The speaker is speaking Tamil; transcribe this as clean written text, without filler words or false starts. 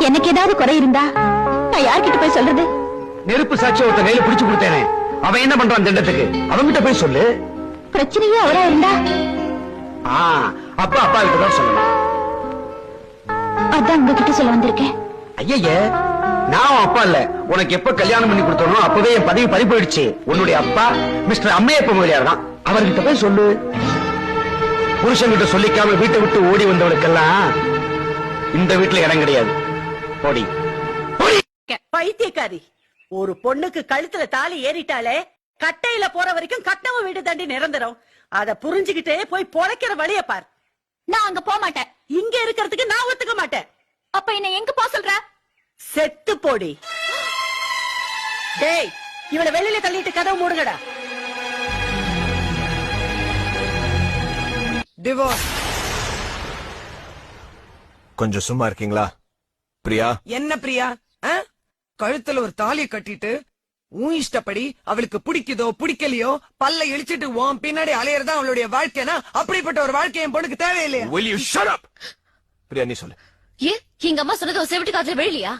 எனக்கு ஏதாவது குறை இருந்தா நான் யார்கிட்ட போய் சொல்றது? நெருப்பு சாட்சி ஒருத்த கையில பிடிச்சு கொடுத்தேனே, அவன் என்ன பண்றான் திண்டத்துக்கு? அவன்கிட்ட போய் சொல்லு. பிரச்சனையே அவரா இருந்தா அப்பா அப்பா கிட்ட தான் சொல்லணும். அதான் உங்ககிட்ட சொல்ல வந்திருக்கேன். ஐயே, நான் அப்பா இல்ல. உனக்கு எப்ப கல்யாணம் பண்ணி கொடுத்தோம் அப்பவே என் பதவி பறி போயிடுச்சு. உன்னுடைய அப்பா மிஸ்டர் அம்மையப்ப முதலியார் தான். அவர்கிட்ட போய் சொல்லு. புருஷன்கிட்ட சொல்லிக்காம வீட்டை விட்டு ஓடி வந்தவளுக்கெல்லாம் இந்த வீட்டுல இடம் கிடையாது. ஓடி பைத்தியக்காரி, ஒரு பொண்ணுக்கு கழுத்துல தாலி ஏறிட்டாலே கட்டையில போற வரைக்கும் கட்டவும் வீடு தாண்டி நிரந்தரம். அத புரிஞ்சுகிட்டே போய் பொழைக்கிற வழிய பார். நான் அங்க போக மாட்டேன். இங்க இருக்கிறதுக்கு நான் ஒத்துக்க மாட்டேன். அப்ப என்ன எங்க போக சொல்ற? செத்து போடி. டேய், இவளை வெளியில தள்ளிட்டு கதவு மூடுங்கடா. டிவோர்ஸ். கொஞ்சம் சும்மா இருக்கீங்களா? பிரியா. என்ன பிரியா? கழுத்துல ஒரு தாலியை கட்டிட்டு உன் இஷ்டப்படி அவளுக்கு பிடிக்குதோ பிடிக்கலையோ பல்ல இழிச்சிட்டு உன் பின்னாடி அலையறதா அவளுடைய வாழ்க்கைனா, அப்படிப்பட்ட ஒரு வாழ்க்கை என் பொண்ணுக்கு தேவையில்லையா? Will you shut up? Priya, நீ சொல்லு. எங்க அம்மா சொன்னது செவிட்டு காதுல வெளியா?